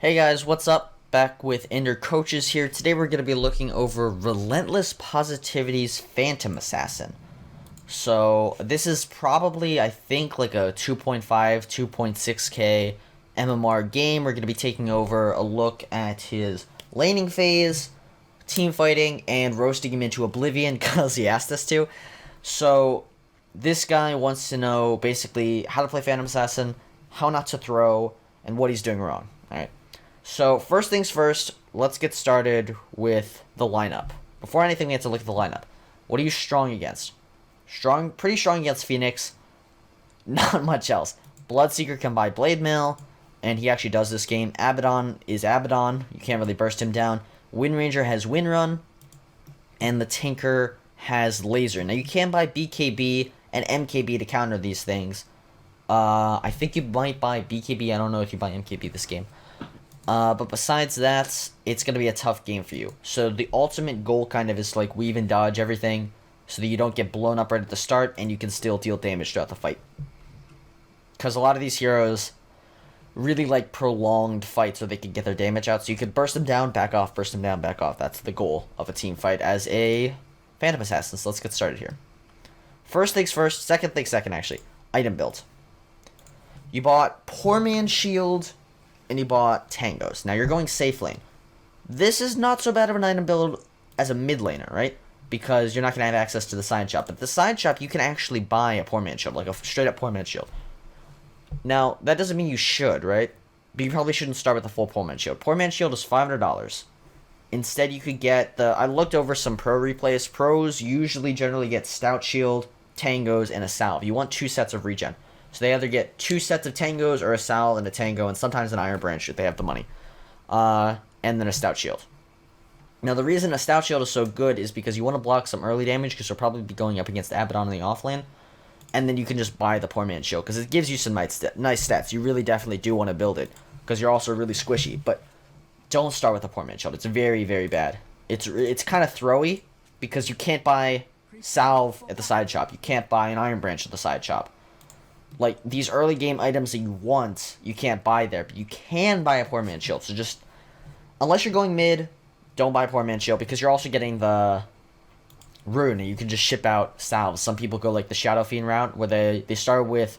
Hey guys, what's up? Back with Ender Coaches here. Today we're going to be looking over Relentless Positivity's Phantom Assassin. So this is probably, I think, like a 2.5, 2.6k MMR game. We're going to be taking over a look at his laning phase, team fighting, and roasting him into oblivion because he asked us to. So this guy wants to know basically how to play Phantom Assassin, how not to throw, and what he's doing wrong. Alright. So, first things first, let's get started with the lineup. Before anything, we have to look at the lineup. What are you strong against? Pretty strong against Phoenix. Not much else. Bloodseeker can buy Blade Mail, and he actually does this game. Abaddon is Abaddon. You can't really burst him down. Windranger has Windrun, and the Tinker has Laser. Now, you can buy BKB and MKB to counter these things. I think you might buy BKB. I don't know if you buy MKB this game. But besides that, it's going to be a tough game for you. So the ultimate goal kind of is to like weave and dodge everything so that you don't get blown up right at the start and you can still deal damage throughout the fight. Because a lot of these heroes really like prolonged fights so they can get their damage out. So you could burst them down, back off, burst them down, back off. That's the goal of a team fight as a Phantom Assassin. So let's get started here. First things first, second things second actually. Item build. You bought Poor Man's Shield and you bought Tangos. Now you're going safe lane. This is not so bad of an item build as a mid laner, right? Because you're not going to have access to the side shop. But the side shop, you can actually buy a Poor Man's Shield, like a straight up Poor Man's Shield. Now, that doesn't mean you should, right? But you probably shouldn't start with a full Poor Man's Shield. Poor Man's Shield is $500. Instead, you could get the... I looked over some pro replays. Pros usually generally get Stout Shield, Tangos, and a Salve. You want 2 sets of regen. So they either get 2 sets of Tangos or a Sal and a Tango, and sometimes an Iron Branch if they have the money. And then a Stout Shield. Now, the reason a Stout Shield is so good is because you want to block some early damage because you'll probably be going up against Abaddon in the offlane. And then you can just buy the Poor Man's Shield because it gives you some nice stats. You really definitely do want to build it because you're also really squishy. But don't start with a Poor Man's Shield. It's very, very bad. It's kind of throwy because you can't buy Salve at the side shop. You can't buy an Iron Branch at the side shop. Like, these early game items that you want, you can't buy there. But you can buy a Poor Man's Shield. So just, unless you're going mid, don't buy a Poor Man's Shield. Because you're also getting the Rune. And you can just ship out salves. Some people go like the Shadow Fiend route. Where they start with,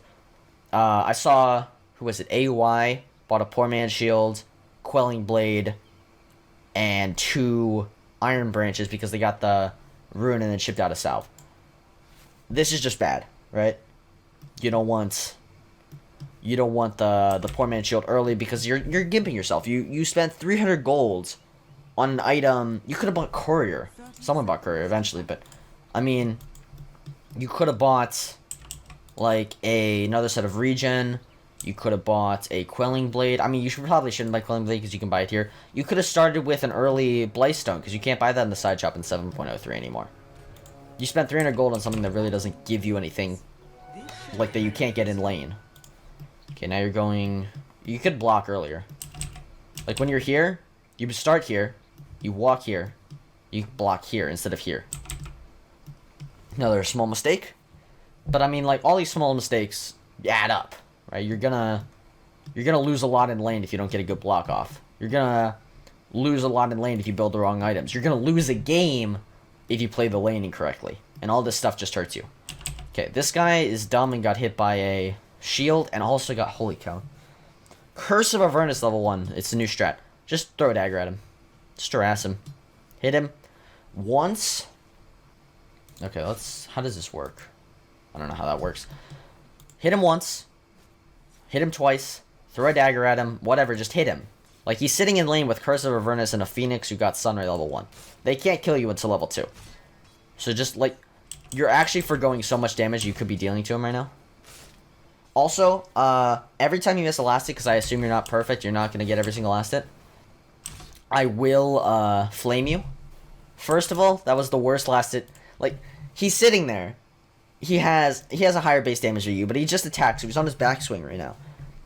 I saw, who was it? AUI bought a Poor Man's Shield, Quelling Blade, and 2 Iron Branches. Because they got the Rune and then shipped out a salve. This is just bad, right? You don't want the Poor Man's Shield early because you're gimping yourself. You spent 300 gold on an item. You could have bought Courier. Someone bought Courier eventually, but I mean, you could have bought like another set of regen. You could have bought a Quelling Blade. I mean, you probably shouldn't buy Quelling Blade because you can buy it here. You could have started with an early Blightstone because you can't buy that in the side shop in 7.03 anymore. You spent 300 gold on something that really doesn't give you anything. Like that you can't get in lane. Okay, now you're going... You could block earlier. Like when you're here, you start here, you walk here, you block here instead of here. Another small mistake. But I mean, like, all these small mistakes add up, right? You're gonna lose a lot in lane if you don't get a good block off. You're gonna lose a lot in lane if you build the wrong items. You're gonna lose a game if you play the lane incorrectly. And all this stuff just hurts you. Okay, this guy is dumb and got hit by a shield and also got... Holy cow. Curse of Avernus level 1. It's the new strat. Just throw a dagger at him. Just harass him. Hit him once. Okay, let's... How does this work? I don't know how that works. Hit him once. Hit him twice. Throw a dagger at him. Whatever, just hit him. Like, he's sitting in lane with Curse of Avernus and a Phoenix who got Sunray level 1. They can't kill you until level 2. So just, like... You're actually forgoing so much damage you could be dealing to him right now. Also, every time you miss a last hit, because I assume you're not perfect, you're not going to get every single last hit, I will flame you. First of all, that was the worst last hit. Like, he's sitting there. He has a higher base damage than you, but he just attacked, so he's on his backswing right now.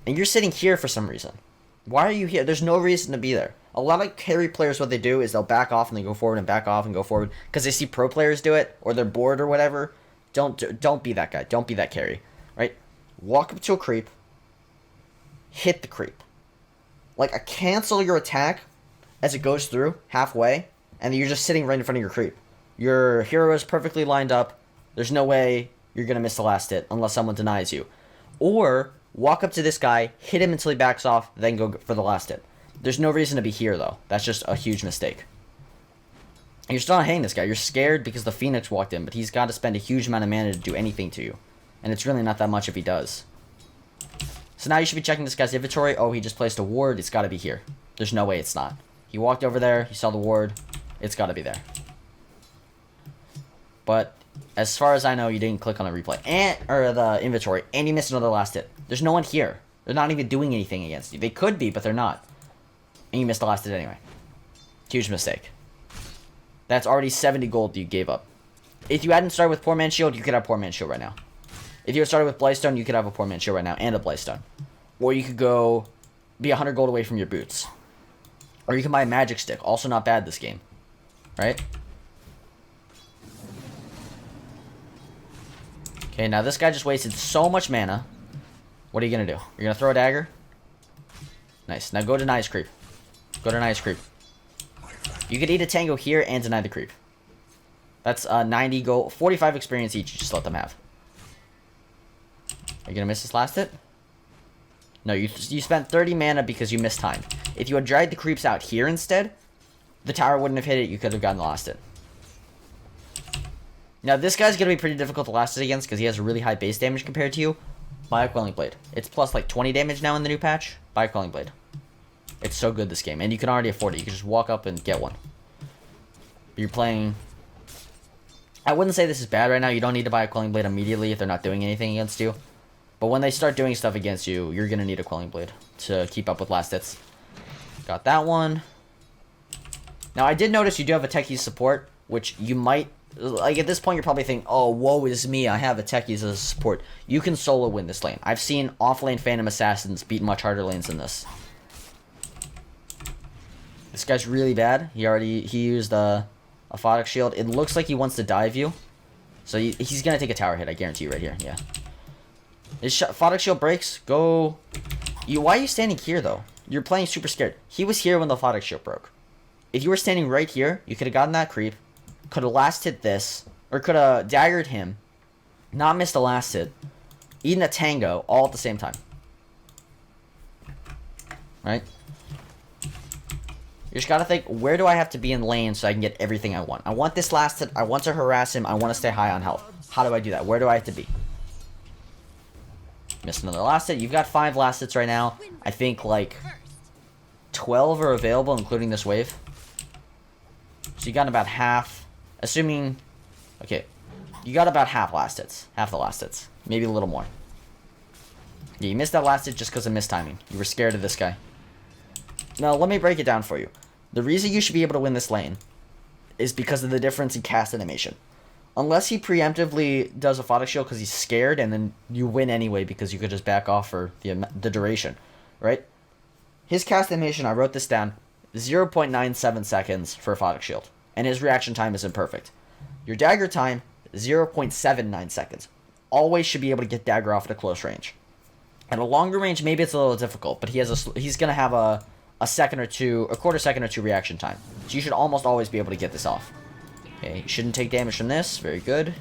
And you're sitting here for some reason. Why are you here? There's no reason to be there. A lot of carry players, what they do is they'll back off and they go forward and back off and go forward because they see pro players do it or they're bored or whatever. Don't be that guy. Don't be that carry, right? Walk up to a creep, hit the creep, like cancel your attack as it goes through halfway, and you're just sitting right in front of your creep. Your hero is perfectly lined up. There's no way you're going to miss the last hit unless someone denies you. Or walk up to this guy, hit him until he backs off, then go for the last hit. There's no reason to be here, though. That's just a huge mistake. And you're still not hitting this guy. You're scared because the Phoenix walked in, but he's got to spend a huge amount of mana to do anything to you. And it's really not that much if he does. So now you should be checking this guy's inventory. Oh, he just placed a ward. It's got to be here. There's no way it's not. He walked over there. He saw the ward. It's got to be there. But as far as I know, you didn't click on the replay or the inventory, and you missed another last hit. There's no one here. They're not even doing anything against you. They could be, but they're not. And you missed the last hit anyway. Huge mistake. That's already 70 gold you gave up. If you hadn't started with Poor Man's Shield, you could have Poor Man's Shield right now. If you had started with Blightstone, you could have a Poor Man's Shield right now and a Blightstone. Or you could go be 100 gold away from your boots. Or you can buy a Magic Stick. Also not bad this game. Right? Okay, now this guy just wasted so much mana. What are you going to do? You're going to throw a dagger? Nice. Now go deny his creep. Go deny his creep. You could eat a tango here and deny the creep. That's 90 gold, 45 experience each. You just let them have. Are you going to miss this last hit? No, you spent 30 mana because you missed time. If you had dragged the creeps out here instead, the tower wouldn't have hit it. You could have gotten the last hit. Now, this guy's going to be pretty difficult to last hit against because he has really high base damage compared to you. Buy a Quelling Blade. It's plus like 20 damage now in the new patch. Buy a Quelling Blade. It's so good this game. And you can already afford it. You can just walk up and get one. You're playing... I wouldn't say this is bad right now. You don't need to buy a Quelling Blade immediately if they're not doing anything against you. But when they start doing stuff against you, you're going to need a Quelling Blade to keep up with last hits. Got that one. Now, I did notice you do have a Techie support, which you might... Like, at this point, you're probably thinking, oh, woe is me, I have a Techies as a support. You can solo win this lane. I've seen off-lane Phantom Assassins beat much harder lanes than this. This guy's really bad. He used a Photic Shield. It looks like he wants to dive you. So he's going to take a tower hit, I guarantee you right here. Yeah. His Photic Shield breaks. Go. Why are you standing here, though? You're playing super scared. He was here when the Photic Shield broke. If you were standing right here, you could have gotten that creep. Could have last hit this. Or could have daggered him. Not missed the last hit. Eaten a tango all at the same time. Right? You just gotta think, where do I have to be in lane so I can get everything I want? I want this last hit. I want to harass him. I want to stay high on health. How do I do that? Where do I have to be? Missed another last hit. You've got 5 last hits right now. I think like 12 are available, including this wave. So you got about half. Assuming... Okay. You got about half last hits. Half the last hits. Maybe a little more. Yeah, you missed that last hit just because of mistiming. You were scared of this guy. Now, let me break it down for you. The reason you should be able to win this lane is because of the difference in cast animation. Unless he preemptively does a Photic Shield because he's scared, and then you win anyway because you could just back off for the duration, right? His cast animation, I wrote this down, 0.97 seconds for a Photic Shield. And his reaction time is imperfect. Your dagger time, 0.79 seconds. Always should be able to get dagger off at a close range. At a longer range, maybe it's a little difficult, but he's going to have a second or two, a quarter second or two reaction time. So you should almost always be able to get this off. Okay, shouldn't take damage from this. Very good.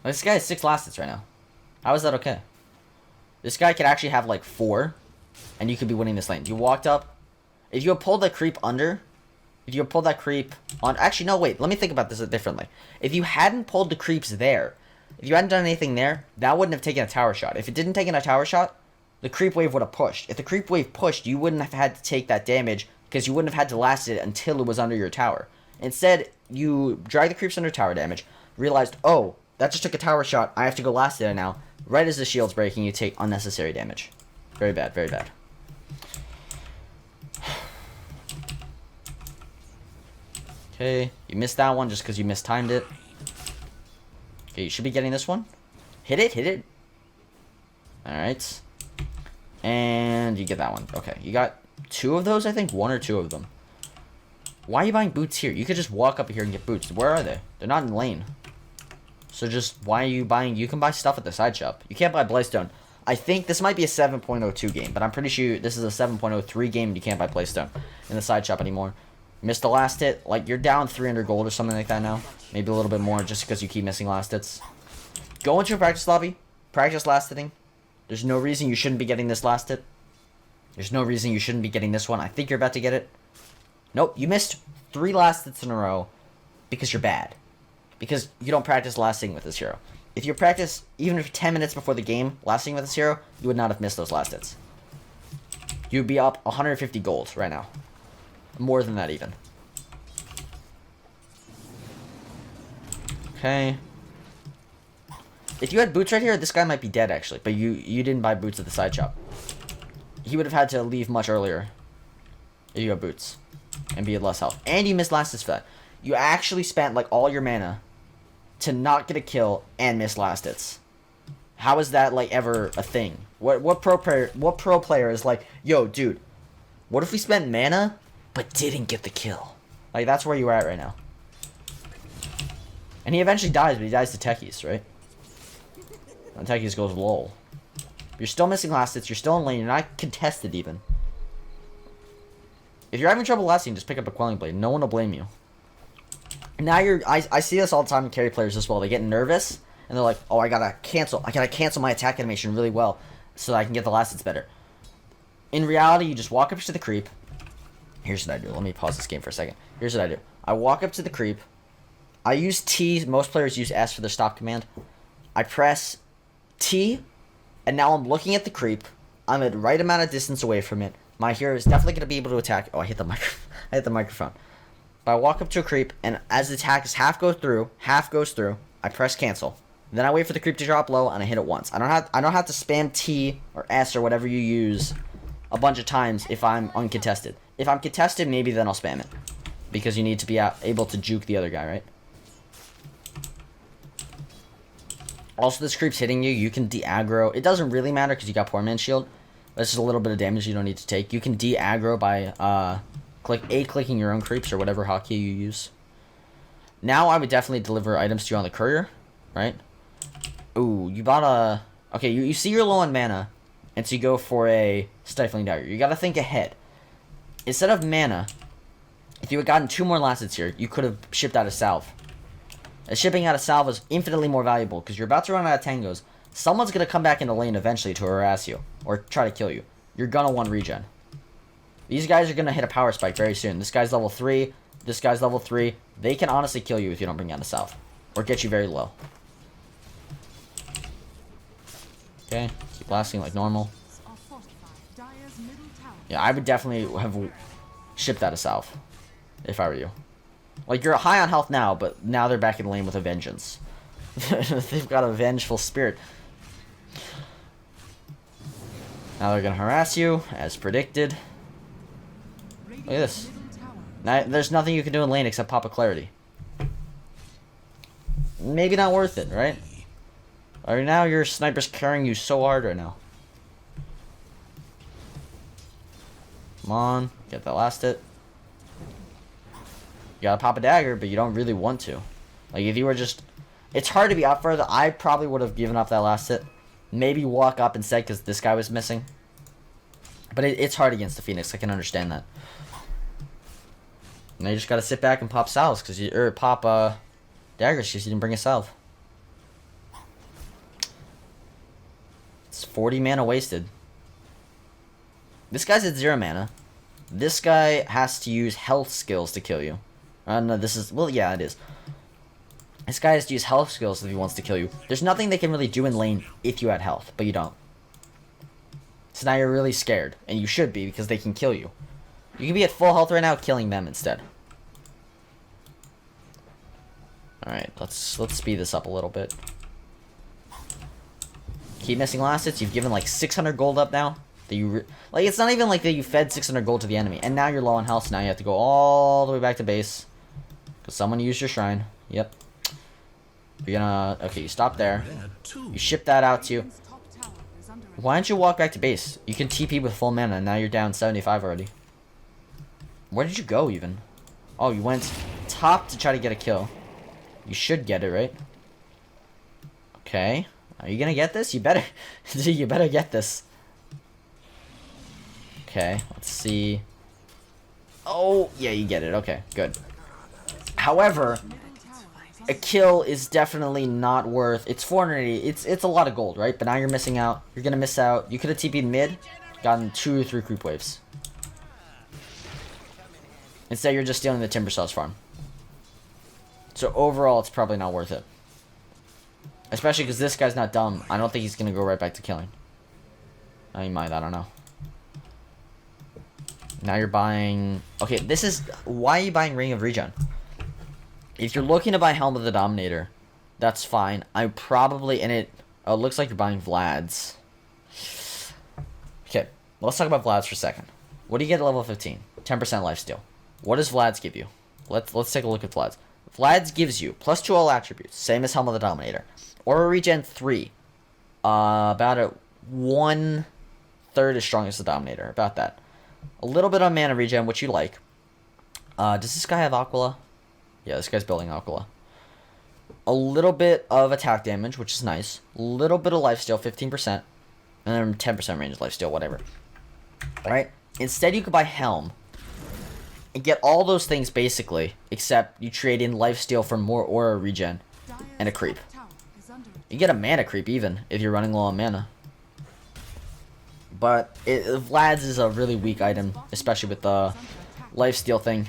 This guy has 6 last hits right now. How is that okay? This guy could actually have like 4, and you could be winning this lane. You walked up. If you had pulled the creep under, if you had pulled that creep on... Actually, no, wait. Let me think about this differently. If you hadn't pulled the creeps there, if you hadn't done anything there, that wouldn't have taken a tower shot. If it didn't take a tower shot, the creep wave would have pushed. If the creep wave pushed, you wouldn't have had to take that damage because you wouldn't have had to last it until it was under your tower. Instead, you drag the creeps under tower damage, realized, oh, that just took a tower shot. I have to go last it now. Right as the shield's breaking, you take unnecessary damage. Very bad, very bad. Okay, you missed that one just because you mistimed it. Okay, you should be getting this one. Hit it, hit it. Alright. And you get that one. Okay, you got 2 of those, I think? 1 or 2 of them. Why are you buying boots here? You could just walk up here and get boots. Where are they? They're not in lane. So just, why are you buying? You can buy stuff at the side shop. You can't buy Blaystone. I think this might be a 7.02 game, but I'm pretty sure this is a 7.03 game and you can't buy Blaystone in the side shop anymore. Missed the last hit. Like, you're down 300 gold or something like that now. Maybe a little bit more just because you keep missing last hits. Go into a practice lobby. Practice last hitting. There's no reason you shouldn't be getting this last hit. There's no reason you shouldn't be getting this one. I think you're about to get it. Nope, you missed 3 last hits in a row because you're bad. Because you don't practice last hitting with this hero. If you practice even for 10 minutes before the game last hitting with this hero, you would not have missed those last hits. You'd be up 150 gold right now. More than that even. Okay. If you had boots right here, this guy might be dead actually. But you didn't buy boots at the side shop. He would have had to leave much earlier if you have boots. And be at less health. And you missed last hits for that. You actually spent like all your mana to not get a kill and miss last hits. How is that like ever a thing? What pro player is like, yo, dude, what if we spent mana but didn't get the kill? Like, that's where you're at right now. And he eventually dies, but he dies to techies, right? And techies goes lol. You're still missing last hits, you're still in lane, you're not contested even. If you're having trouble lasting, just pick up a Quelling Blade. No one will blame you. Now I see this all the time in carry players as well. They get nervous and they're like, oh, I gotta cancel my attack animation really well so that I can get the last hits better. In reality, you just walk up to the creep. Here's what I do. Let me pause this game for a second. Here's what I do. I walk up to the creep. I use T. Most players use S for their stop command. I press T, and now I'm looking at the creep. I'm at the right amount of distance away from it. My hero is definitely going to be able to attack. Oh, I hit the microphone. But I walk up to a creep, and as the attack is half goes through, I press cancel. Then I wait for the creep to drop low, and I hit it once. I don't have to spam T or S or whatever you use a bunch of times if I'm uncontested. If I'm contested, maybe then I'll spam it. Because you need to be able to juke the other guy, right? Also, this creep's hitting you. You can de-aggro. It doesn't really matter because you got Poor Man's Shield. That's just a little bit of damage you don't need to take. You can de-aggro by clicking your own creeps or whatever hotkey you use. Now I would definitely deliver items to you on the courier, right? Ooh, you bought a... Okay, you see you're low on mana, and so you go for a Stifling Dagger. You gotta think ahead. Instead of mana, if you had gotten 2 more last hits here, you could have shipped out a salve. Shipping out a salve is infinitely more valuable because you're about to run out of tangos. Someone's going to come back in the lane eventually to harass you or try to kill you. You're going to want regen. These guys are going to hit a power spike very soon. This guy's level 3. This guy's level 3. They can honestly kill you if you don't bring out a salve or get you very low. Okay, keep blasting like normal. Yeah, I would definitely have shipped out a salve if I were you. Like, you're high on health now, but now they're back in the lane with a vengeance. They've got a vengeful spirit. Now they're gonna harass you, as predicted. Look at this. Now, there's nothing you can do in lane except pop a clarity. Maybe not worth it, right? Right now, your sniper's carrying you so hard right now. Come on, get that last hit. You gotta pop a dagger, but you don't really want to. Like, if you were just... It's hard to be up further. I probably would have given up that last hit. Maybe walk up instead because this guy was missing. But it's hard against the Phoenix. I can understand that. Now you just gotta sit back and pop salves because you... Or pop, daggers because you didn't bring a salve. It's 40 mana wasted. This guy's at 0 mana. This guy has to use health skills to kill you. No, this is... Well, yeah, it is. This guy has to use health skills if he wants to kill you. There's nothing they can really do in lane if you had health, but you don't. So now you're really scared, and you should be because they can kill you. You can be at full health right now, killing them instead. Alright, let's speed this up a little bit. Keep missing last hits. You've given like 600 gold up now. Like, it's not even like that you fed 600 gold to the enemy, and now you're low on health, so now you have to go all the way back to base. Because someone used your shrine. Yep. You're gonna... Okay, you stop there. You ship that out to you. Why don't you walk back to base? You can TP with full mana, and now you're down 75 already. Where did you go, even? Oh, you went top to try to get a kill. You should get it, right? Okay. Are you gonna get this? You better. You better get this. Okay, let's see. Oh, yeah, you get it. Okay, good. However, a kill is definitely not worth. It's 480. It's a lot of gold, right? But now you're missing out. You're gonna miss out. You could have TP'd mid, gotten 2 or 3 creep waves. Instead, you're just stealing the Timber Sauce farm. So overall, it's probably not worth it. Especially because this guy's not dumb. I don't think he's gonna go right back to killing. He might. I don't know. Now you're buying... Okay, this is... Why are you buying Ring of Regen? If you're looking to buy Helm of the Dominator, that's fine. I probably... And it... Oh, it looks like you're buying Vlad's. Okay, let's talk about Vlad's for a second. What do you get at level 15? 10% lifesteal. What does Vlad's give you? Let's take a look at Vlad's. Vlad's gives you +2 all attributes. Same as Helm of the Dominator. Aura Regen 3. About a 1/3 as strong as the Dominator. About that. A little bit on mana regen, which you like. Does this guy have Aquila? Yeah, this guy's building Aquila. A little bit of attack damage, which is nice. A little bit of lifesteal, 15%. And then 10% range lifesteal, whatever. Alright? Instead, you could buy Helm. And get all those things, basically. Except you trade in lifesteal for more aura regen. And a creep. You get a mana creep, even, if you're running low on mana. But Vlad's is a really weak item, especially with the lifesteal thing.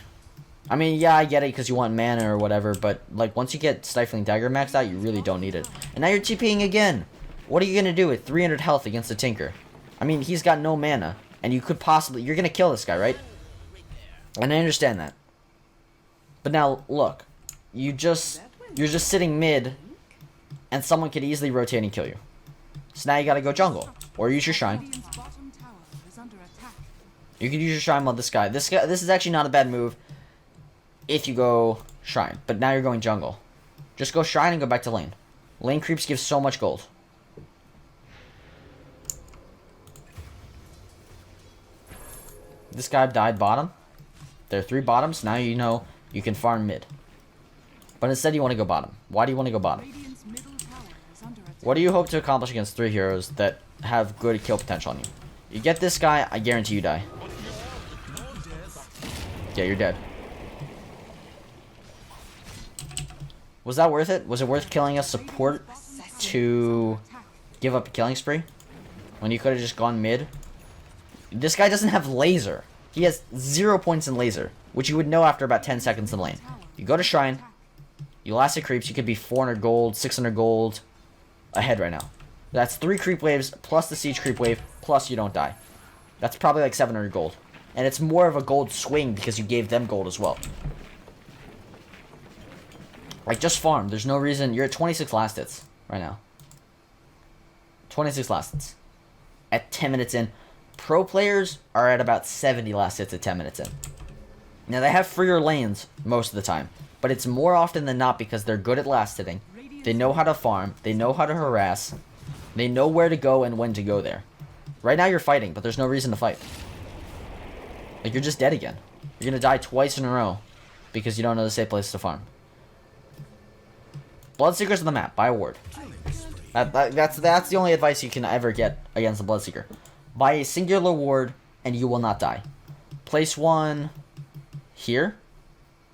I mean, yeah, I get it because you want mana or whatever, but like once you get Stifling Dagger maxed out, you really don't need it. And now you're TPing again. What are you gonna do with 300 health against a Tinker? I mean, he's got no mana, and you could possibly... You're gonna kill this guy, right? And I understand that. But now, look. You're just sitting mid, and someone could easily rotate and kill you. So now you gotta go jungle. Or use your Shrine. You can use your Shrine on this guy. This is actually not a bad move if you go Shrine. But now you're going jungle. Just go Shrine and go back to lane. Lane creeps give so much gold. This guy died bottom. There are 3 bottoms. Now you know you can farm mid. But instead you want to go bottom. Why do you want to go bottom? What do you hope to accomplish against 3 heroes that have good kill potential on you? You get this guy, I guarantee you die. Yeah, you're dead. Was that worth it? Was it worth killing a support to give up a killing spree? When you could have just gone mid? This guy doesn't have laser. He has 0 points in laser, which you would know after about 10 seconds in lane. You go to Shrine, you last it creeps, you could be 400 gold, 600 gold ahead right now. That's 3 creep waves, plus the siege creep wave, plus you don't die. That's probably like 700 gold. And it's more of a gold swing because you gave them gold as well. Like, just farm. There's no reason. You're at 26 last hits right now. 26 last hits. At 10 minutes in. Pro players are at about 70 last hits at 10 minutes in. Now, they have freer lanes most of the time. But it's more often than not because they're good at last hitting. They know how to farm. They know how to harass. They know where to go and when to go there. Right now you're fighting, but there's no reason to fight. Like, you're just dead again. You're gonna die twice in a row because you don't know the safe place to farm. Bloodseeker's on the map. Buy a ward. That's the only advice you can ever get against the Bloodseeker. Buy a singular ward and you will not die. Place one here.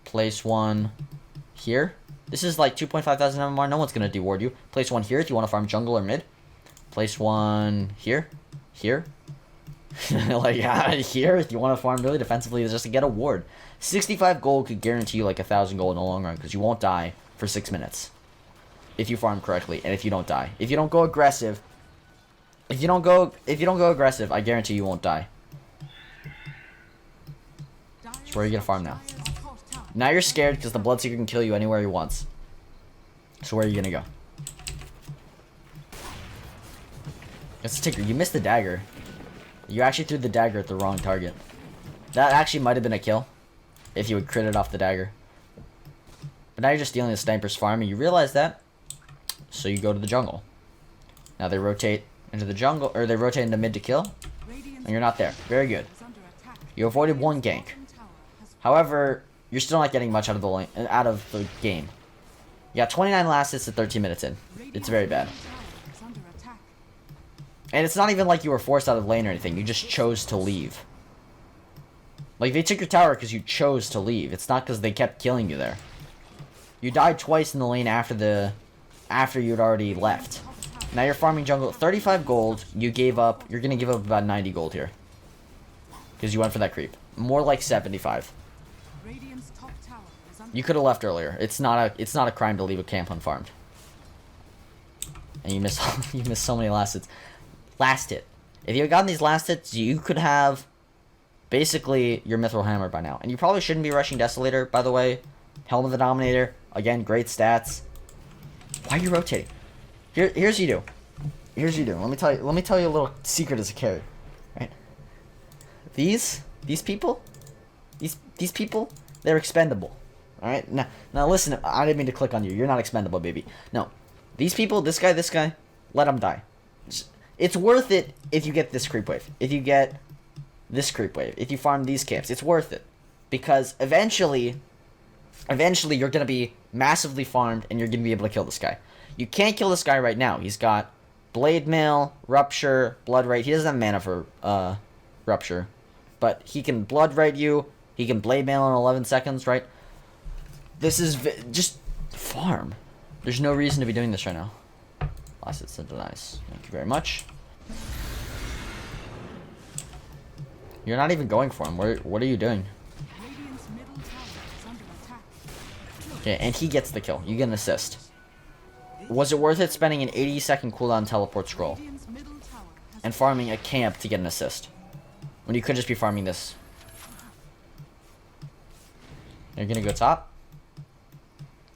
Place one here. This is like 2,500 MMR. No one's gonna deward you. Place one here if you want to farm jungle or mid. Place one here. Here. Like, here if you want to farm really defensively just to get a ward. 65 gold could guarantee you like 1,000 gold in the long run because you won't die for 6 minutes. If you farm correctly and if you don't die. If you don't go aggressive. If you don't go aggressive, I guarantee you won't die. So where are you gonna farm now? Now you're scared because the Bloodseeker can kill you anywhere he wants. So where are you gonna go? It's a Tinker. You missed the dagger. You actually threw the dagger at the wrong target. That actually might have been a kill. If you would crit it off the dagger. But now you're just stealing the sniper's farm and you realize that. So you go to the jungle. Now they rotate into the jungle, or they rotate into mid to kill. And you're not there. Very good. You avoided one gank. However, you're still not getting much out of the game. You got 29 last hits at 13 minutes in. It's very bad. And it's not even like you were forced out of the lane or anything. You just chose to leave. Like, they took your tower because you chose to leave. It's not because they kept killing you there. You died twice in the lane after you'd already left. Now you're farming jungle. 35 gold. You gave up. You're going to give up about 90 gold here. Because you went for that creep. More like 75. You could have left earlier. It's not a crime to leave a camp unfarmed. And you missed so many last hits. Last hit. If you had gotten these last hits, you could have basically your Mithril Hammer by now. And you probably shouldn't be rushing Desolator, by the way. Helm of the Dominator. Again, great stats. Why are you rotating? Here's what you do. Here's what you do. Let me tell you a little secret as a carry. Right? These people, they're expendable. Alright? Now listen, I didn't mean to click on you. You're not expendable, baby. No. These people, this guy, let them die. It's worth it if you get this creep wave. If you get this creep wave. If you farm these camps, it's worth it. Because eventually you're going to be massively farmed and you're going to be able to kill this guy. You can't kill this guy right now. He's got Blade Mail, Rupture, Blood Right. He doesn't have mana for Rupture. But he can Blood Right you. He can Blade Mail in 11 seconds, right? This is just farm. There's no reason to be doing this right now. Last hits into nice. Thank you very much. You're not even going for him. What are you doing? Okay, and he gets the kill. You get an assist. Was it worth it spending an 80-second cooldown teleport scroll and farming a camp to get an assist when you could just be farming this? You're gonna go top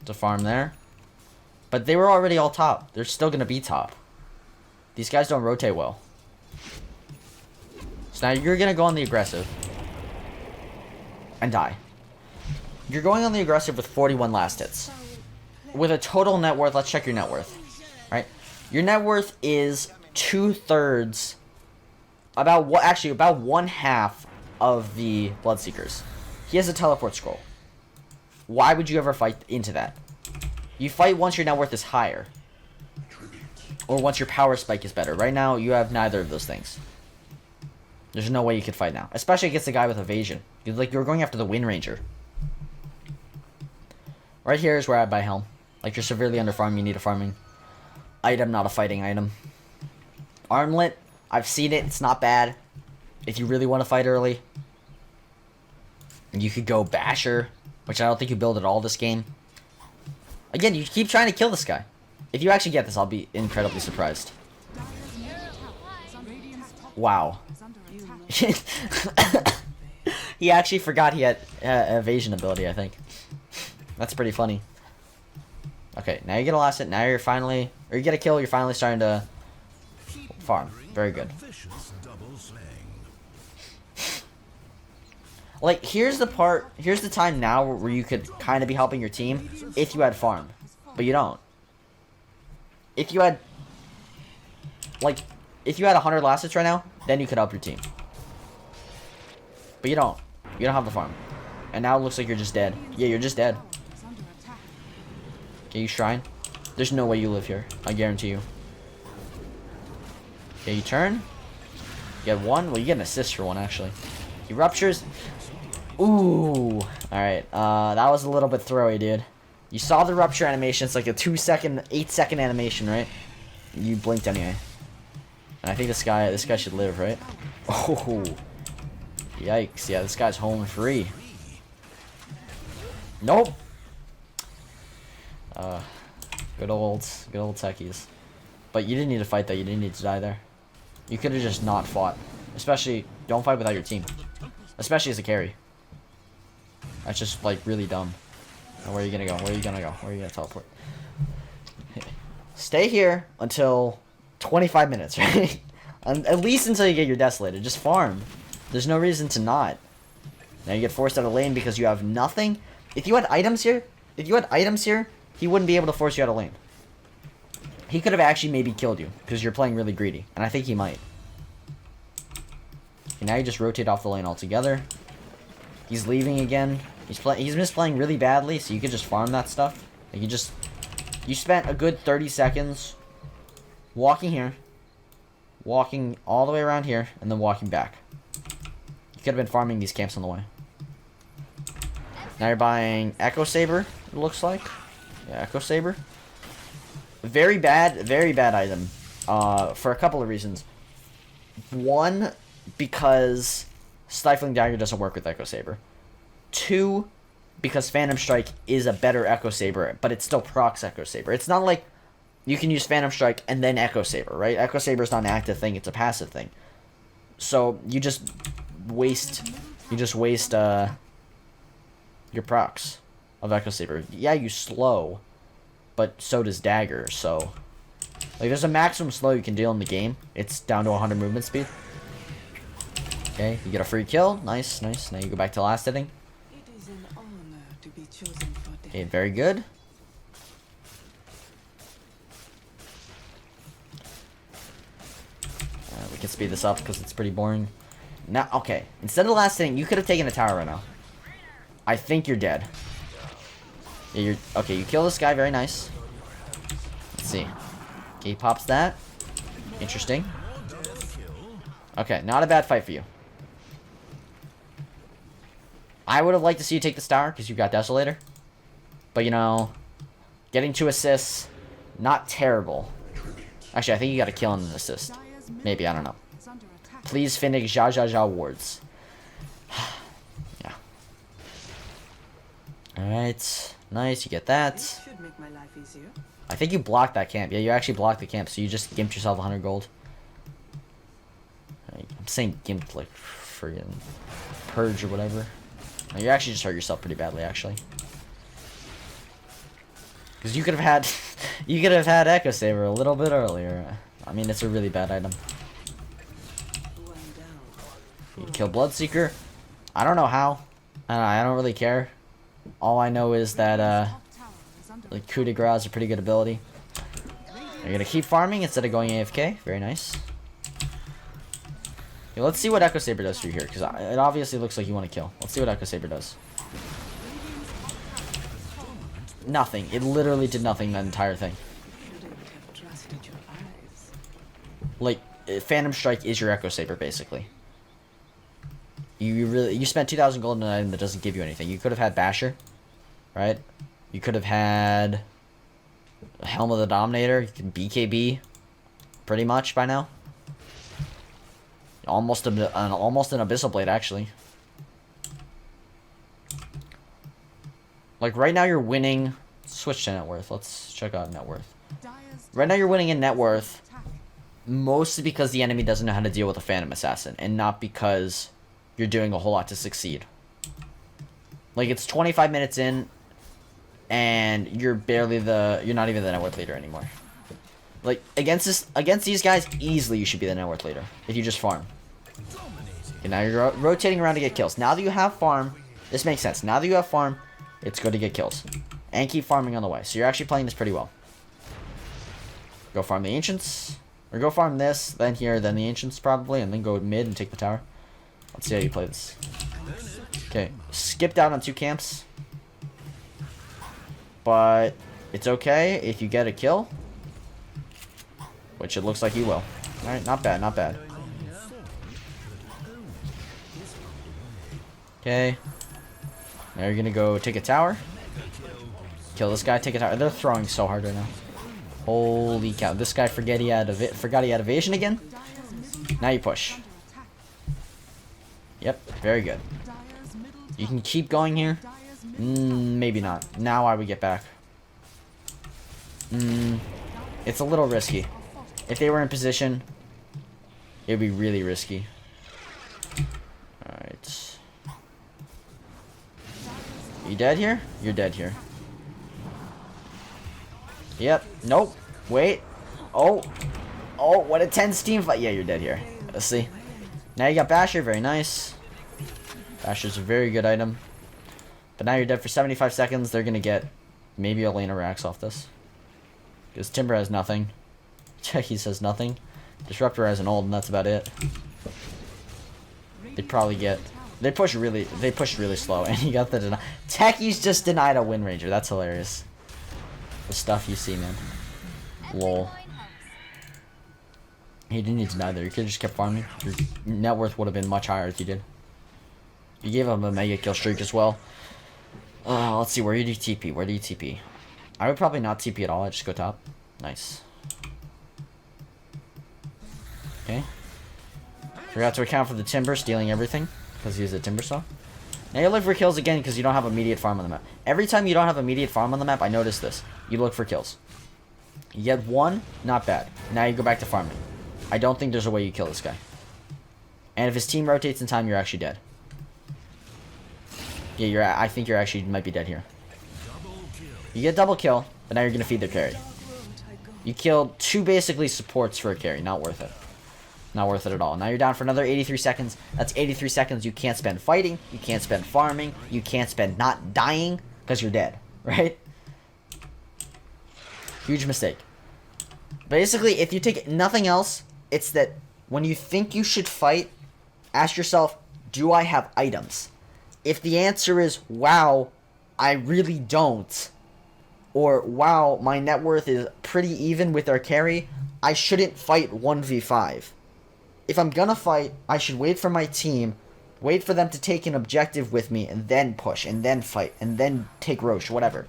to farm there. But they were already all top. They're still going to be top. These guys don't rotate well. So now you're going to go on the aggressive. And die. You're going on the aggressive with 41 last hits. With a total net worth, let's check your net worth. Right? Your net worth is 2/3. About 1/2 of the Bloodseekers. He has a teleport scroll. Why would you ever fight into that? You fight once your net worth is higher. Or once your power spike is better. Right now, you have neither of those things. There's no way you could fight now. Especially against a guy with evasion. You're going after the Wind Ranger. Right here is where I buy Helm. Like, you're severely under farm, you need a farming item, not a fighting item. Armlet, I've seen it, it's not bad. If you really want to fight early. You could go Basher, which I don't think you build at all this game. Again, you keep trying to kill this guy. If you actually get this, I'll be incredibly surprised. Wow. He actually forgot he had evasion ability, I think. That's pretty funny. Okay, now you get a last hit. Now you're finally... Or you get a kill, you're finally starting to farm. Very good. Like, here's the time now where you could kind of be helping your team if you had farm. But you don't. If you had, like, if you had 100 last hits right now, then you could help your team. But you don't. You don't have the farm. And now it looks like you're just dead. Yeah, you're just dead. Okay, you shrine. There's no way you live here. I guarantee you. Okay, you turn. You get one. Well, you get an assist for one, actually. He ruptures. Ooh. Alright. That was a little bit throwy, dude. You saw the rupture animation. It's like a 2-second, 8-second animation, right? You blinked anyway. And I think this guy should live, right? Oh. Yikes. Yeah, this guy's home free. Nope. Good old techies. But you didn't need to fight, though. You didn't need to die there. You could have just not fought. Especially, don't fight without your team. Especially as a carry. That's just, like, really dumb. Now, where are you gonna go? Where are you gonna go? Where are you gonna teleport? Stay here until 25 minutes, right? At least until you get your Desolator. Just farm. There's no reason to not. Now you get forced out of lane because you have nothing. If you had items here, he wouldn't be able to force you out of lane. He could have actually maybe killed you because you're playing really greedy. And I think he might. Okay, now you just rotate off the lane altogether. He's leaving again. He's misplaying really badly, so you could just farm that stuff. Like, you just You spent a good 30 seconds walking here, walking all the way around here, and then walking back. You could have been farming these camps on the way. Now you're buying Echo Saber, it looks like. Yeah, Echo Saber. Very bad item. For a couple of reasons. One, because Stifling Dagger doesn't work with Echo Saber. Two, because Phantom Strike is a better Echo Saber, but it still procs Echo Saber. It's not like you can use Phantom Strike and then Echo Saber, right? Echo Saber is not an active thing, it's a passive thing. So you just waste your procs of Echo Saber. Yeah, you slow, but so does Dagger, so like there's a maximum slow you can deal in the game. It's down to 100 movement speed. Okay, you get a free kill. Nice, nice. Now you go back to last hitting. Okay, very good. We can speed this up because it's pretty boring. Now, okay, instead of last hitting, you could have taken a tower right now. I think you're dead. Yeah, you're okay. You kill this guy. Very nice. Let's see. Okay, he pops that. Interesting. Okay, not a bad fight for you. I would have liked to see you take this tower because you got Desolator. But, you know, getting 2 assists, not terrible. Actually, I think you got a kill and an assist. Maybe, I don't know. Please finish Zha wards. Yeah. Alright. Nice, you get that. I think you blocked that camp. Yeah, you actually blocked the camp, so you just gimped yourself 100 gold. I'm saying gimped like friggin' purge or whatever. No, you actually just hurt yourself pretty badly, actually. Because you could have had Echo Saber a little bit earlier. I mean, it's a really bad item. You kill Bloodseeker. I don't know how. I don't really care. All I know is that like coup de grace is a pretty good ability. You're gonna keep farming instead of going AFK. Very nice. Okay, let's see what Echo Saber does for you here, because it obviously looks like you want to kill. Let's see what Echo Saber does. Nothing. It literally did nothing that entire thing. Like, Phantom Strike is your Echo Saber, basically. You spent 2,000 gold on an item that doesn't give you anything. You could have had Basher, right? You could have had Helm of the Dominator. You can BKB, pretty much by now. Almost an Abyssal Blade, actually. Like, right now you're winning. Switch to net worth. Let's check out net worth. Right now you're winning in net worth, mostly because the enemy doesn't know how to deal with a Phantom Assassin, and not because you're doing a whole lot to succeed. Like, it's 25 minutes in, and you're not even the net worth leader anymore. Like, against these guys, easily you should be the net worth leader if you just farm. Okay, now you're rotating around to get kills. Now that you have farm, this makes sense. Now that you have farm, it's good to get kills. And keep farming on the way. So you're actually playing this pretty well. Go farm the Ancients. Or go farm this, then here, then the Ancients probably, and then go mid and take the tower. Let's see how you play this. Okay, skipped out on 2 camps. But it's okay if you get a kill. Which it looks like you will. Alright, not bad, not bad. Okay. Now you're gonna go take a tower. Kill this guy, take a tower. They're throwing so hard right now. Holy cow. This guy forgot he had evasion again. Now you push. Yep, very good. You can keep going here. Maybe not. Now I would get back. It's a little risky. If they were in position, it would be really risky. Alright. You dead here? You're dead here. Yep. Nope. Wait. Oh. Oh, what a tense team fight. Yeah, you're dead here. Let's see. Now you got Basher. Very nice. Basher's a very good item. But now you're dead for 75 seconds. They're going to get maybe a lane of racks off this. Because Timber has nothing. He says nothing. Disruptor has an ult, and that's about it. They probably get... They push really slow, and he got the deny. Techie's just denied a Wind Ranger. That's hilarious. The stuff you see, man. Lol. He didn't need to die there. You could have just kept farming. Your net worth would have been much higher if you did. You gave him a mega kill streak as well. Let's see. Where do you TP? Where do you TP? I would probably not TP at all. I'd just go top. Nice. Okay. Forgot to account for the timber stealing everything because he's a timber saw. Now you look for kills again because you don't have immediate farm on the map. Every time you don't have immediate farm on the map, I notice this. You look for kills. You get one, not bad. Now you go back to farming. I don't think there's a way you kill this guy. And if his team rotates in time, you're actually dead. Yeah, I think you're actually might be dead here. You get double kill, but now you're gonna feed their carry. You killed 2 basically supports for a carry. Not worth it. Not worth it at all. Now you're down for another 83 seconds. That's 83 seconds you can't spend fighting. You can't spend farming. You can't spend not dying because you're dead, right? Huge mistake. Basically, if you take nothing else, it's that when you think you should fight, ask yourself, do I have items? If the answer is, wow, I really don't, or wow, my net worth is pretty even with our carry, I shouldn't fight 1v5. If I'm gonna fight, I should wait for my team, wait for them to take an objective with me, and then push, and then fight, and then take Roche, whatever.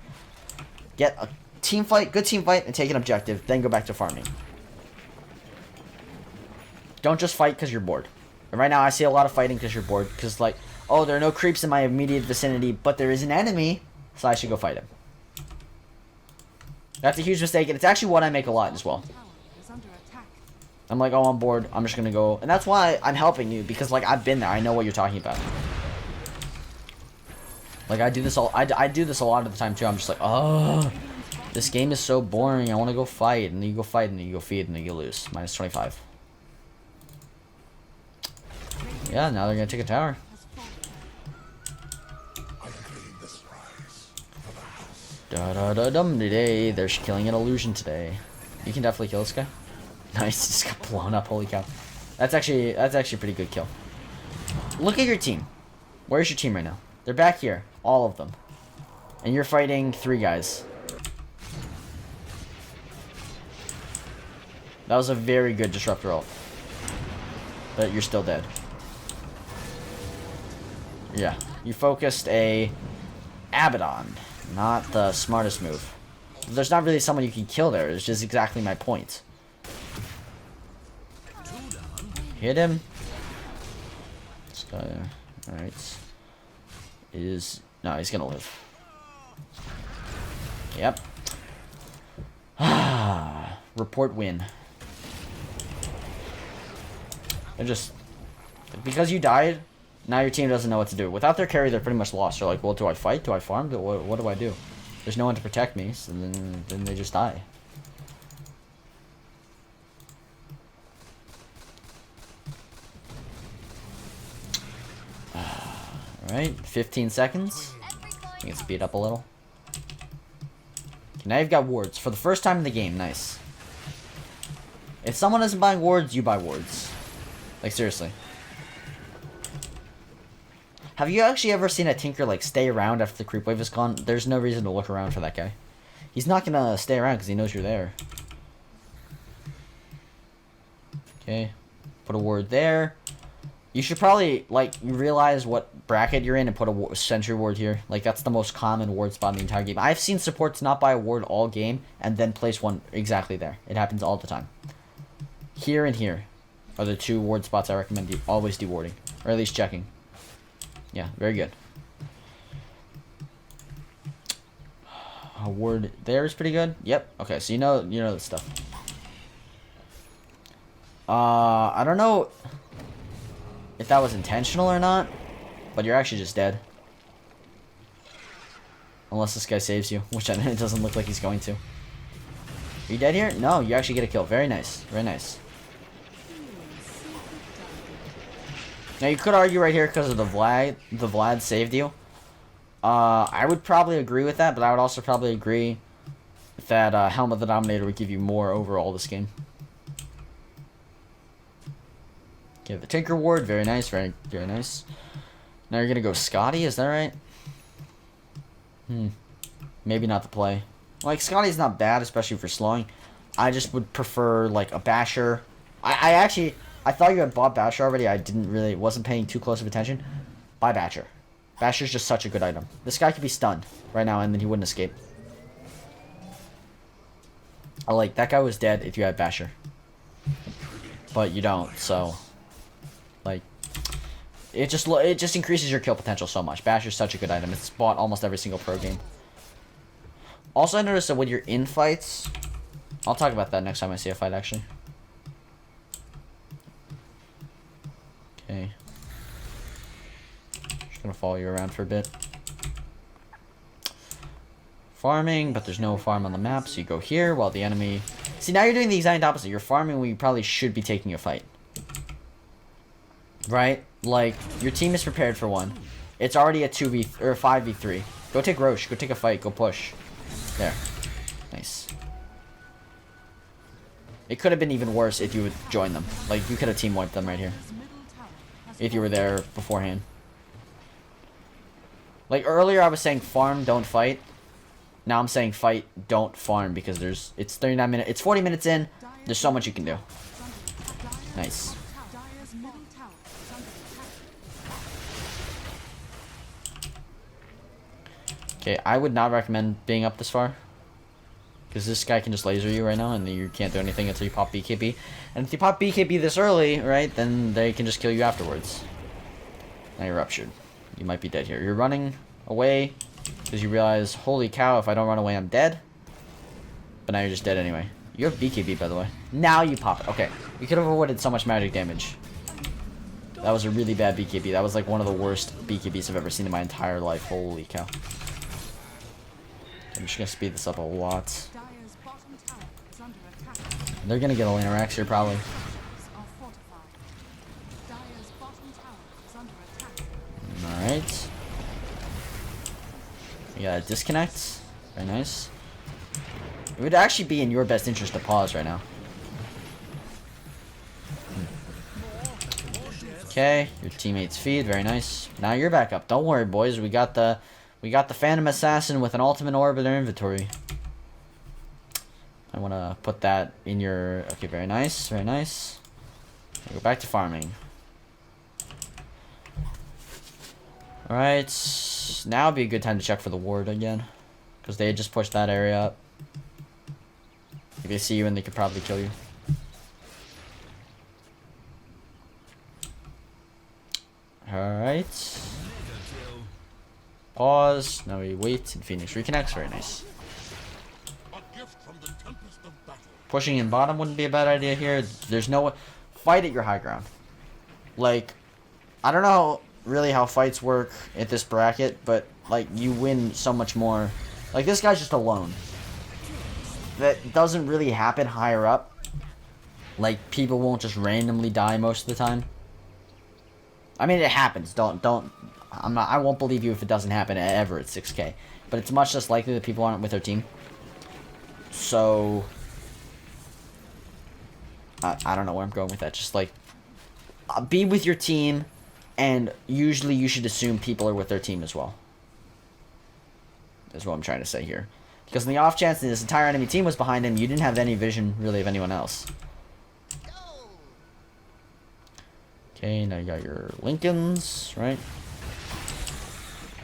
Get a team fight, good team fight, and take an objective, then go back to farming. Don't just fight because you're bored. And right now, I see a lot of fighting because you're bored, because like, oh, there are no creeps in my immediate vicinity, but there is an enemy, so I should go fight him. That's a huge mistake, and it's actually what I make a lot as well. I'm like, oh, I'm bored. I'm just going to go. And that's why I'm helping you, because, like, I've been there. I know what you're talking about. Like, I do this I do this a lot of the time, too. I'm just like, oh, this game is so boring. I want to go fight. And then you go fight, and then you go feed, and then you lose. Minus 25. Yeah, now they're going to take a tower. Da-da-da-dum today. They're killing an illusion today. You can definitely kill this guy. Nice, just got blown up. Holy cow. That's actually a pretty good kill. Look at your team. Where's your team right now? They're back here. All of them. And you're fighting 3 guys. That was a very good disruptor ult. But you're still dead. Yeah. You focused a Abaddon. Not the smartest move. There's not really someone you can kill there. It's just exactly my point. Hit him. This guy. Alright. No, he's gonna live. Yep. Report win. They're just... Because you died, now your team doesn't know what to do. Without their carry, they're pretty much lost. They're like, well, do I fight? Do I farm? What do I do? There's no one to protect me, so then they just die. Alright, 15 seconds. You can speed up a little. Okay, now you've got wards. For the first time in the game, nice. If someone isn't buying wards, you buy wards. Like, seriously. Have you actually ever seen a Tinker, like, stay around after the creep wave is gone? There's no reason to look around for that guy. He's not gonna stay around because he knows you're there. Okay. Put a ward there. You should probably, like, you realize what bracket you're in and put a sentry ward here. Like, that's the most common ward spot in the entire game. I've seen supports not buy a ward all game and then place one exactly there. It happens all the time. Here and here are the 2 ward spots I recommend always dewarding. Or at least checking. Yeah, very good. A ward there is pretty good. Yep. Okay, so you know this stuff. I don't know if that was intentional or not, but you're actually just dead. Unless this guy saves you, which it doesn't look like he's going to. Are you dead here? No, you actually get a kill. Very nice. Very nice. Now, you could argue right here because of the Vlad saved you. I would probably agree with that, but I would also probably agree that Helm of the Dominator would give you more overall this game. Okay, the Tinker Ward, very nice, very nice. Now you're gonna go Scotty, is that right? Maybe not the play. Like, Scotty's not bad, especially for slowing. I just would prefer, like, a Basher. I thought you had bought Basher already. I wasn't paying too close of attention. Buy Basher. Basher's just such a good item. This guy could be stunned right now, and then he wouldn't escape. Like, that guy was dead if you had Basher. But you don't, so... Like... It just increases your kill potential so much. Basher's such a good item. It's bought almost every single pro game. Also, I noticed that when you're in fights... I'll talk about that next time I see a fight, actually. Okay. Just gonna follow you around for a bit. Farming, but there's no farm on the map, so you go here while the enemy... See, now you're doing the exact opposite. You're farming when you probably should be taking a fight. Right? Like, your team is prepared for one. It's already a 2v... or 5v3. Go take Roche. Go take a fight. Go push. There. Nice. It could have been even worse if you would join them. Like, you could have team wiped them right here. If you were there beforehand. Like, earlier I was saying farm, don't fight. Now I'm saying fight, don't farm, because it's 39 minutes, it's 40 minutes in, there's so much you can do. Nice. Okay, I would not recommend being up this far. Because this guy can just laser you right now, and you can't do anything until you pop BKB. And if you pop BKB this early, right, then they can just kill you afterwards. Now you're ruptured. You might be dead here. You're running away because you realize, holy cow, if I don't run away, I'm dead. But now you're just dead anyway. You have BKB, by the way. Now you pop it. Okay, you could have avoided so much magic damage. That was a really bad BKB. That was like one of the worst BKBs I've ever seen in my entire life. Holy cow. I'm just going to speed this up a lot. They're going to get a Lanerax here, probably. Alright. We got a disconnect. Very nice. It would actually be in your best interest to pause right now. Okay, your teammates feed. Very nice. Now you're back up. Don't worry, boys. We got the Phantom Assassin with an ultimate orb in their inventory. I want to put that in your... Okay, very nice. Very nice. Go back to farming. Alright. Now would be a good time to check for the ward again. Because they just pushed that area up. If they see you, and they could probably kill you. Alright. Pause. Now we wait, and Phoenix reconnects. Very nice. Pushing in bottom wouldn't be a bad idea here. There's no... Fight at your high ground. Like, I don't know really how fights work at this bracket, but, like, you win so much more. Like, this guy's just alone. That doesn't really happen higher up. Like, people won't just randomly die most of the time. I mean, it happens. I won't believe you if it doesn't happen ever at 6K. But it's much less likely that people aren't with their team. So... I don't know where I'm going with that. Just, like, be with your team, and usually you should assume people are with their team as well. That's what I'm trying to say here. Because in the off chance that this entire enemy team was behind him, you didn't have any vision, really, of anyone else. Okay, now you got your Lincolns, right?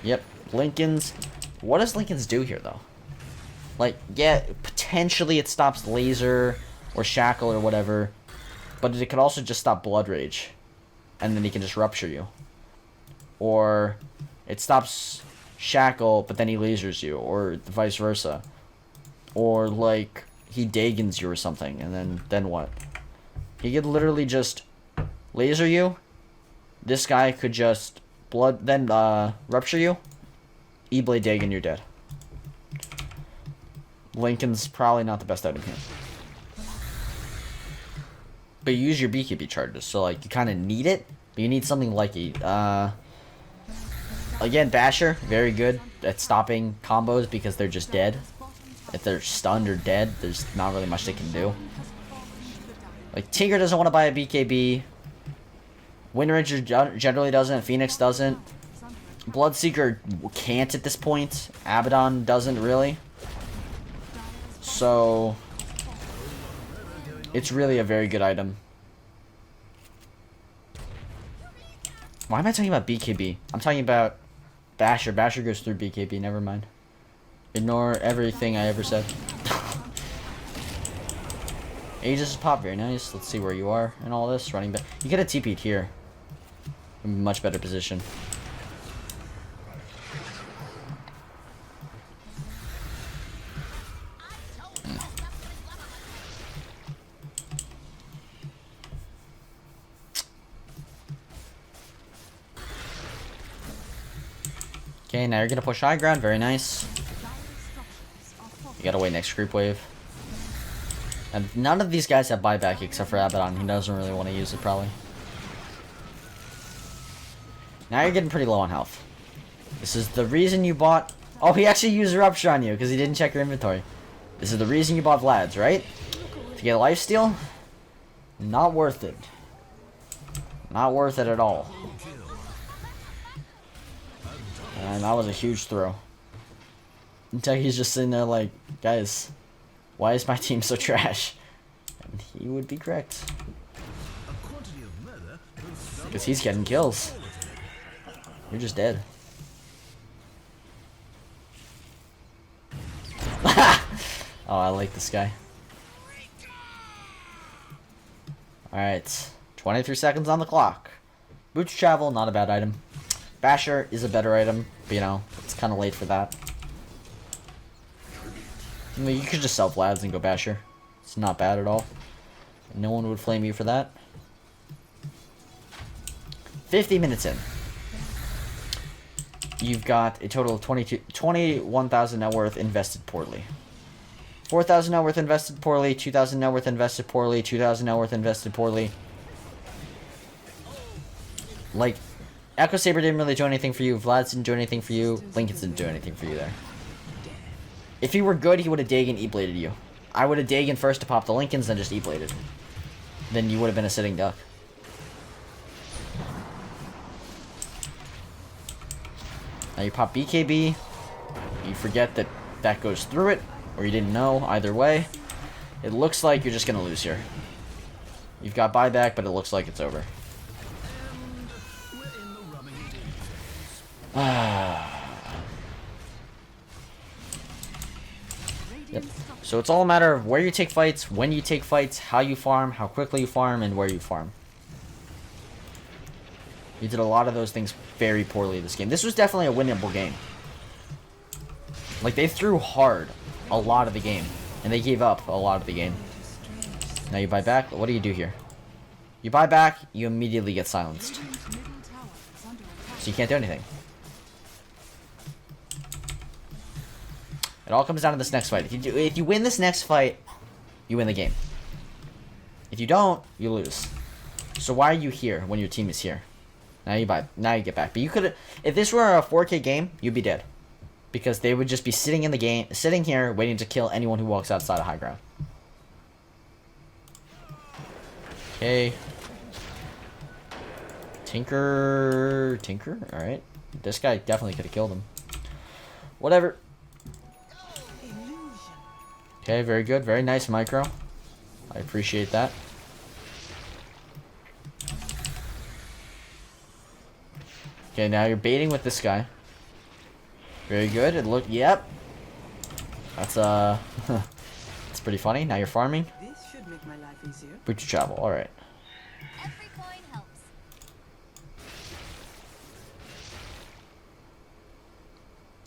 Yep, Lincolns. What does Lincolns do here, though? Like, yeah, potentially it stops laser... or shackle or whatever, but it could also just stop blood rage, and then he can just rupture you. Or it stops shackle, but then he lasers you, or vice versa. Or like he Dagons you or something, and then what? He could literally just laser you. This guy could just rupture you. E-blade Dagon, you're dead. Lincoln's probably not the best item here. But you use your BKB charges, so like you kind of need it, but you need something like it. Again, Basher, very good at stopping combos because they're just dead. If they're stunned or dead, there's not really much they can do. Like Tinker doesn't want to buy a BKB. Wind Ranger generally doesn't. Phoenix doesn't. Bloodseeker can't at this point. Abaddon doesn't really. So it's really a very good item. Why am I talking about BKB? I'm talking about Basher. Basher goes through BKB, never mind. Ignore everything I ever said. Aegis pop, very nice. Let's see where you are and all this. Running back. You get a TP'd here. Much better position. Okay, now you're gonna push high ground. Very nice. You gotta wait next creep wave. And none of these guys have buyback except for Abaddon. He doesn't really want to use it, probably. Now you're getting pretty low on health. This is the reason you bought... Oh, he actually used Rupture on you because he didn't check your inventory. This is the reason you bought Vlad's, right? To get a lifesteal? Not worth it. Not worth it at all. And that was a huge throw. He's just sitting there like, guys, why is my team so trash? And he would be correct. Because he's getting kills. You're just dead. Oh, I like this guy. Alright. 23 seconds on the clock. Boots Travel, not a bad item. Basher is a better item, but you know, it's kind of late for that. I mean, you could just sell Vlad's and go Basher. It's not bad at all. No one would flame you for that. 50 minutes in. You've got a total of 21,000 net worth invested poorly. 4,000 net worth invested poorly, 2,000 net worth invested poorly, 2,000 net worth invested poorly. Like, Echo Saber didn't really do anything for you, Vlad's didn't do anything for you, Lincoln didn't do anything for you there. If he were good, he would have Dagon E-bladed you. I would have Dagon first to pop the Lincolns, then just E-bladed. Then you would have been a sitting duck. Now you pop BKB, you forget that that goes through it, or you didn't know, either way. It looks like you're just going to lose here. You've got buyback, but it looks like it's over. Yep. So it's all a matter of where you take fights, when you take fights, how you farm, how quickly you farm, and where you farm. You did a lot of those things very poorly this game. This was definitely a winnable game. Like, they threw hard a lot of the game, and they gave up a lot of the game. Now you buy back. What do you do here? You buy back, you immediately get silenced. So you can't do anything. It all comes down to this next fight. If you win this next fight, you win the game. If you don't, you lose. So why are you here when your team is here? Now you get back. But you could, if this were a 4K game, you'd be dead, because they would just be sitting in the game, sitting here, waiting to kill anyone who walks outside of high ground. Okay. Tinker. All right. This guy definitely could have killed him. Whatever. Okay, very good. Very nice micro. I appreciate that. Okay, now you're baiting with this guy. Very good. It looked, yep. That's it's pretty funny. Now you're farming. This should make my life easier. Boot to travel. All right. Every coin helps.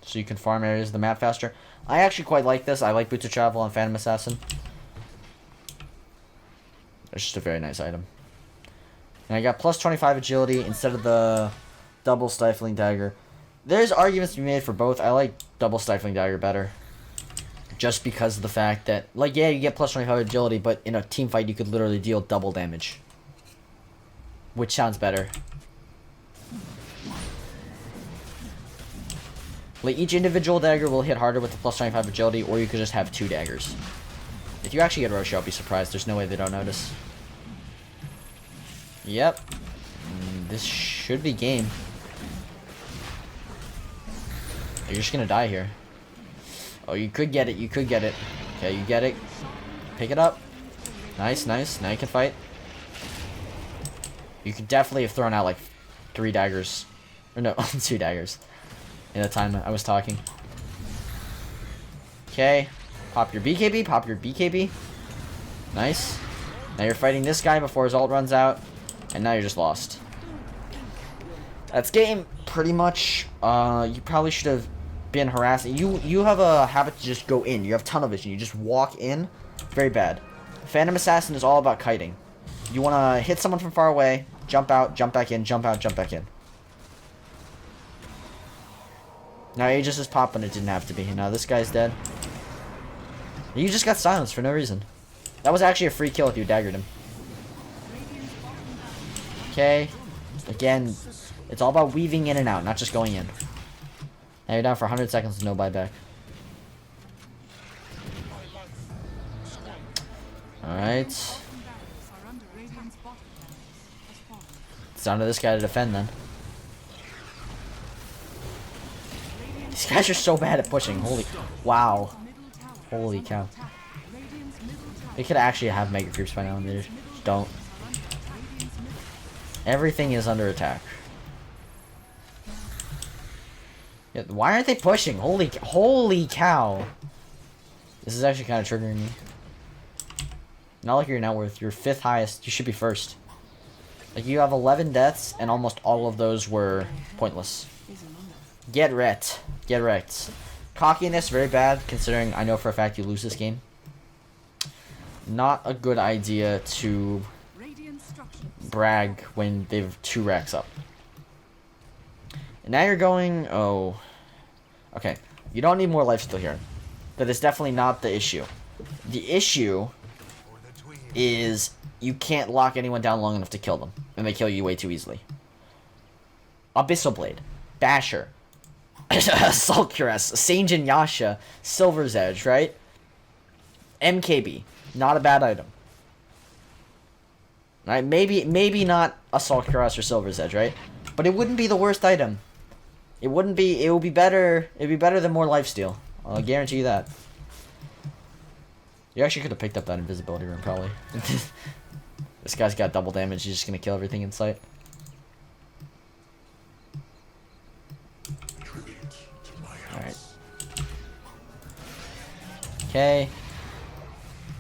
So you can farm areas of the map faster. I actually quite like this. I like Boots of Travel on Phantom Assassin. It's just a very nice item. And I got plus 25 agility instead of the double stifling dagger. There's arguments to be made for both. I like double stifling dagger better. Just because of the fact that, like, yeah, you get plus 25 agility, but in a team fight you could literally deal double damage. Which sounds better. Like, each individual dagger will hit harder with the plus 25 agility, or you could just have 2 daggers. If you actually get Roshi, I'll be surprised. There's no way they don't notice. Yep. This should be game. You're just gonna die here. Oh, you could get it. You could get it. Okay, you get it. Pick it up. Nice, nice. Now you can fight. You could definitely have thrown out like 3 daggers. Or no, 2 daggers. In the time I was talking. Okay. Pop your BKB, pop your BKB. Nice. Now you're fighting this guy before his ult runs out. And now you're just lost. That's game, pretty much. You probably should have been harassing. You have a habit to just go in. You have tunnel vision. You just walk in. Very bad. Phantom Assassin is all about kiting. You want to hit someone from far away, jump out, jump back in, jump out, jump back in. Now Aegis is popping. It didn't have to be. Now this guy's dead. You just got silenced for no reason. That was actually a free kill if you daggered him. Okay. Again, it's all about weaving in and out, not just going in. Now you're down for 100 seconds with no buyback. Alright. It's down to this guy to defend then. These guys are so bad at pushing. Holy... Wow. Holy cow. They could actually have mega creeps by now and they just don't. Everything is under attack. Yeah, why aren't they pushing? Holy cow. This is actually kind of triggering me. Not like your net worth. You're 5th highest. You should be 1st. Like, you have 11 deaths, and almost all of those were pointless. Get wrecked. Get wrecked. Cockiness, very bad, considering I know for a fact you lose this game. Not a good idea to brag when they've 2 racks up. And now you're going... Oh. Okay. You don't need more lifesteal here. But it's definitely not the issue. The issue is you can't lock anyone down long enough to kill them. And they kill you way too easily. Abyssal Blade. Basher. Assault Cuirass. Sage and Yasha. Silver's Edge, right? MKB. Not a bad item. Right? Maybe not Assault Cuirass or Silver's Edge, right? But it wouldn't be the worst item. It wouldn't be... It would be better... It'd be better than more lifesteal. I'll guarantee you that. You actually could have picked up that invisibility room, probably. This guy's got double damage. He's just gonna kill everything in sight. Alright. Okay.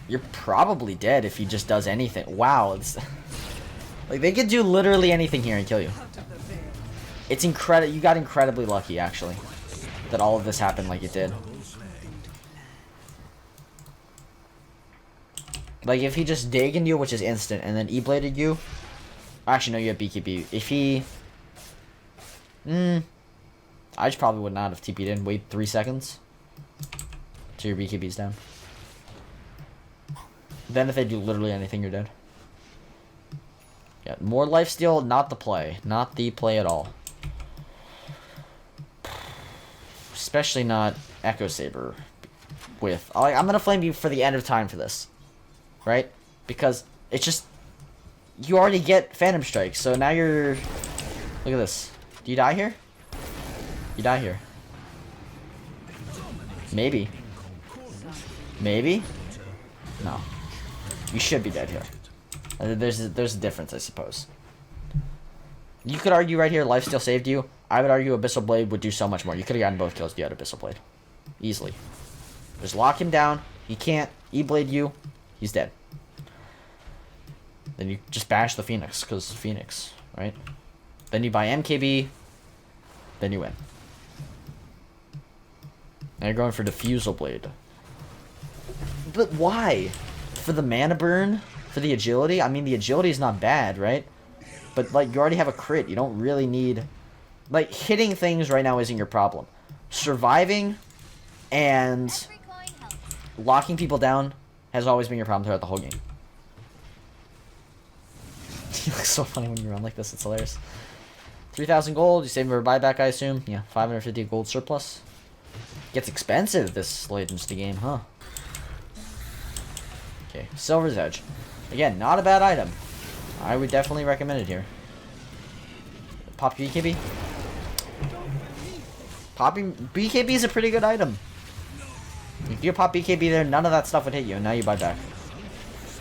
You're probably dead if he just does anything. Wow. It's like, they could do literally anything here and kill you. It's incredible. You got incredibly lucky, actually, that all of this happened like it did. Like, if he just Dagoned you, which is instant, and then E-bladed you... Actually, no, you have BKB. If he... I just probably would not have TP'd in. Wait 3 seconds. Till your BKB's down. Then if they do literally anything, you're dead. Yeah, more lifesteal, not the play. Not the play at all. Especially not Echo Saber with... I'm gonna flame you for the end of time for this. Right? Because it's just... You already get Phantom Strike, so now you're... Look at this. Do you die here? You die here. Maybe. Maybe? No. You should be dead here. There's a difference, I suppose. You could argue right here, lifesteal saved you. I would argue Abyssal Blade would do so much more. You could have gotten both kills if you had Abyssal Blade. Easily. Just lock him down. He can't E-blade you. He's dead. Then you just bash the Phoenix, because Phoenix, right? Then you buy MKB. Then you win. Now you're going for Diffusal Blade. But why? For the mana burn? For the agility? I mean, the agility is not bad, right? But, like, you already have a crit. You don't really need... Like, hitting things right now isn't your problem. Surviving and locking people down has always been your problem throughout the whole game. You look so funny when you run like this. It's hilarious. 3,000 gold. You save for a buyback, I assume. Yeah, 550 gold surplus. Gets expensive, this Legends game, huh? Okay, Silver's Edge. Again, not a bad item. I would definitely recommend it here. Pop your BKB. Popping BKB is a pretty good item. If you pop BKB there, none of that stuff would hit you, and now you buy back.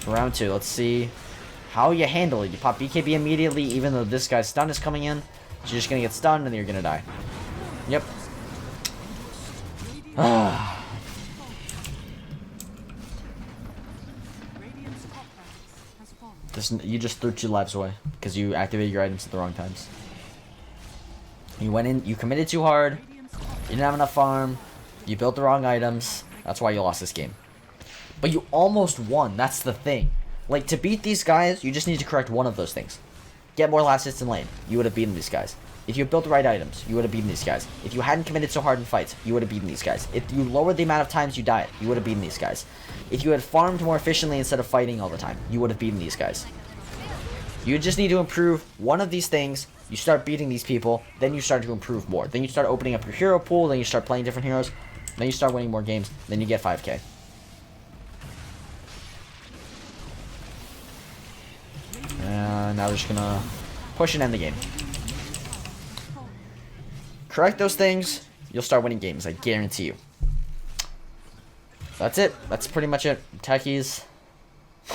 Round 2, let's see how you handle it. You pop BKB immediately, even though this guy's stun is coming in. So you're just gonna get stunned, and then you're gonna die. Yep. You just threw 2 lives away because you activated your items at the wrong times. You went in, you committed too hard, you didn't have enough farm, you built the wrong items. That's why you lost this game. But you almost won, that's the thing. Like, to beat these guys, you just need to correct one of those things. Get more last hits in lane, you would have beaten these guys. If you built the right items, you would have beaten these guys. If you hadn't committed so hard in fights, you would have beaten these guys. If you lowered the amount of times you died, you would have beaten these guys. If you had farmed more efficiently instead of fighting all the time, you would have beaten these guys. You just need to improve one of these things. You start beating these people, then you start to improve more. Then you start opening up your hero pool, then you start playing different heroes, then you start winning more games, then you get 5k. And now we're just gonna push and end the game. Correct those things, you'll start winning games, I guarantee you. That's it. That's pretty much it. Techies.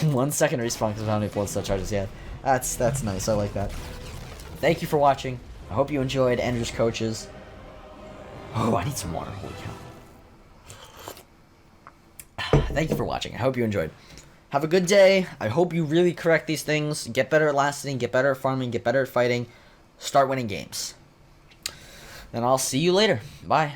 1 second respawn because of how many blood cell charges he had. That's nice. I like that. Thank you for watching. I hope you enjoyed Ender's Coaches. Oh, I need some water. Holy cow. Thank you for watching. I hope you enjoyed. Have a good day. I hope you really correct these things. Get better at last hitting, get better at farming, get better at fighting. Start winning games. And I'll see you later. Bye.